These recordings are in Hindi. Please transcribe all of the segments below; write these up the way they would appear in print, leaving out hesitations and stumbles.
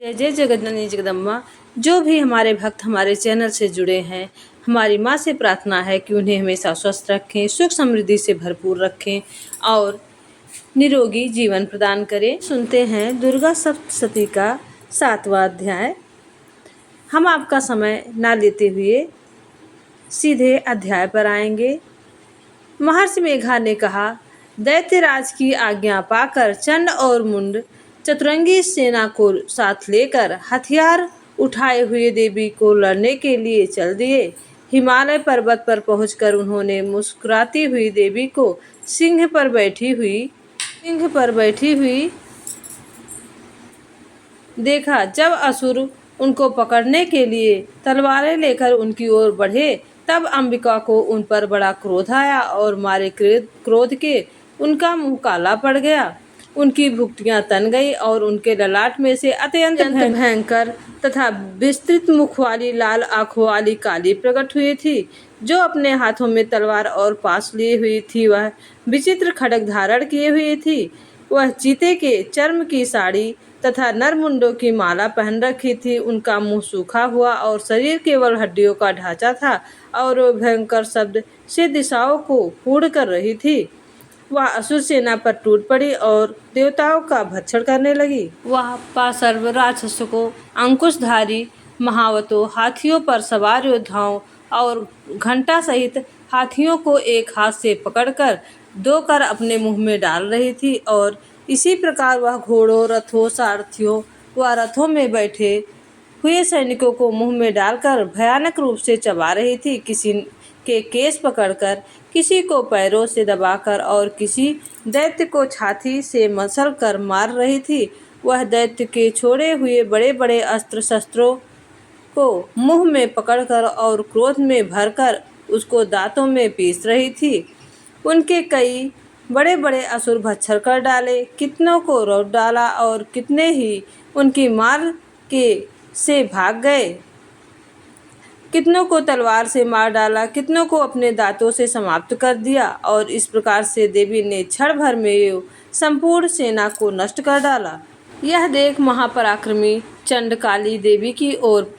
जय जय जगन्नाथ जगदम्बा। जो भी हमारे भक्त हमारे चैनल से जुड़े हैं, हमारी माँ से प्रार्थना है कि उन्हें हमेशा स्वस्थ रखें, सुख समृद्धि से भरपूर रखें और निरोगी जीवन प्रदान करें। सुनते हैं दुर्गा सप्तशती का 7वां अध्याय। हम आपका समय ना लेते हुए सीधे अध्याय पर आएंगे। महर्षि मेघा ने कहा, दैत्यराज की आज्ञा पाकर चंड और मुंड चतुरंगी सेना को साथ लेकर हथियार उठाए हुए देवी को लड़ने के लिए चल दिए। हिमालय पर्वत पर पहुंचकर उन्होंने मुस्कुराती हुई देवी को सिंह पर बैठी हुई देखा। जब असुर उनको पकड़ने के लिए तलवारें लेकर उनकी ओर बढ़े, तब अंबिका को उन पर बड़ा क्रोध आया और मारे क्रोध के उनका मुंह काला पड़ गया। उनकी भुक्तियां तन गई और उनके ललाट में से अत्यंत भयंकर तथा विस्तृत मुख वाली लाल आंखों वाली काली प्रकट हुई थी, जो अपने हाथों में तलवार और पास लिए हुई थी। वह विचित्र खड्ग धारण किए हुई थी। वह चीते के चर्म की साड़ी तथा नरमुंडों की माला पहन रखी थी। उनका मुंह सूखा हुआ और शरीर केवल हड्डियों का ढांचा था और वह भयंकर शब्द से दिशाओं को पूर्ण कर रही थी। वह असुर सेना पर टूट पड़ी और देवताओं का भक्षण करने लगी। वह पाशर्व राक्षसों, अंकुशधारी महावतों, हाथियों पर सवार योद्धाओं और घंटा सहित हाथियों को एक हाथ से पकड़कर दो कर अपने मुंह में डाल रही थी और इसी प्रकार वह घोड़ों, रथों, सारथियों व रथों में बैठे हुए सैनिकों को मुंह में डालकर भयानक रूप से चबा रही थी। किसी के केस पकड़कर, किसी को पैरों से दबाकर और किसी दैत्य को छाती से मसल कर मार रही थी। वह दैत्य के छोड़े हुए बड़े बड़े अस्त्र शस्त्रों को मुंह में पकड़कर और क्रोध में भरकर उसको दांतों में पीस रही थी। उनके कई बड़े बड़े असुर भक्षण कर डाले, कितनों को रौंद डाला और कितने ही उनकी मार के से भाग गए। कितनों को तलवार से मार डाला, कितनों को अपने दांतों से समाप्त कर दिया और इस प्रकार से देवी ने क्षण भर में संपूर्ण सेना को नष्ट कर डाला। यह देख महापराक्रमी चंड काली देवी की ओर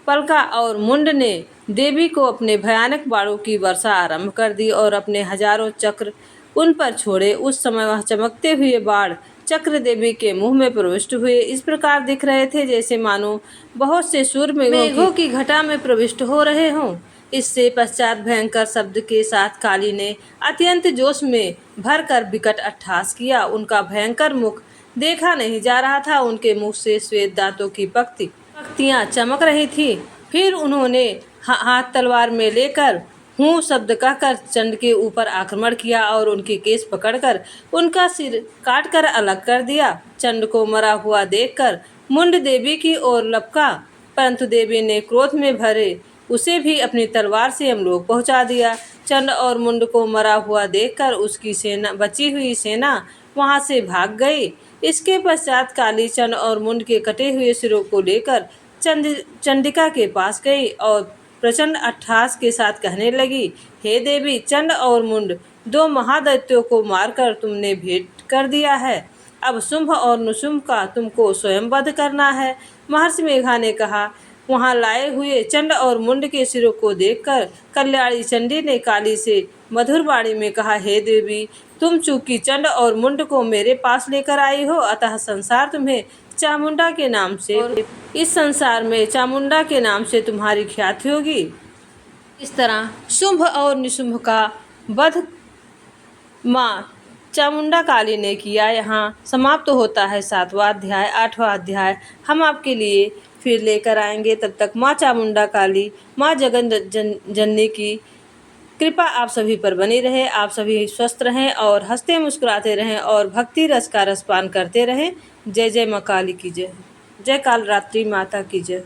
पलका और मुंड ने देवी को अपने भयानक बाणों की वर्षा आरंभ कर दी और अपने हजारों चक्र उन पर छोड़े। उस समय वह चमकते हुए बाण चक्र देवी के मुंह में प्रविष्ट हुए। इस प्रकार दिख रहे थे जैसे मानो बहुत से सूर्य मेघों की घटा में प्रविष्ट हो रहे हों। इससे पश्चात भयंकर शब्द के साथ काली ने अत्यंत जोश में भरकर विकट अट्टहास किया। उनका भयंकर मुख देखा नहीं जा रहा था। उनके मुख से श्वेत दांतों की पंक्तियां चमक रही थी। फिर उन्होंने हाथ तलवार में लेकर हूँ शब्द कहकर चंड के ऊपर आक्रमण किया और उनके केस पकड़कर उनका सिर काट कर अलग कर दिया। चंड को मरा हुआ देखकर मुंड देवी की ओर लपका, परंतु देवी ने क्रोध में भरे उसे भी अपनी तलवार से यमलोक पहुंचा दिया। चंड और मुंड को मरा हुआ देखकर उसकी बची हुई सेना वहां से भाग गई। इसके पश्चात काली चंड और मुंड के कटे हुए सिरों को लेकर चंडिका के पास गई और प्रचंड अट्टहास के साथ कहने लगी, हे देवी, चंड और मुंड दो महादैत्यों को मारकर तुमने भेंट कर दिया है। अब शुंभ और निशुंभ का तुमको स्वयं वध करना है। महर्षि मेघा ने कहा। वहां लाए हुए चंड और मुंड के सिरों को देखकर कल्याणी चंडी ने काली से मधुर वाणी में कहा, हे देवी, तुम चूंकि चंड और मुंड को मेरे पास लेकर आई हो, अतः संसार तुम्हें चामुंडा के नाम से और इस संसार में चामुंडा के नाम से तुम्हारी ख्याति होगी। इस तरह शुंभ और निशुंभ का वध माँ चामुंडा काली ने किया। यहाँ समाप्त होता है 7वां अध्याय। 8वां अध्याय हम आपके लिए फिर लेकर आएंगे। तब तक माँ चामुंडा काली, माँ जननी की कृपा आप सभी पर बनी रहे। आप सभी स्वस्थ रहें और हंसते मुस्कुराते रहें और भक्ति रस का रसपान करते रहें। जय जय माँ काली की जय। जय काल रात्रि माता की जय।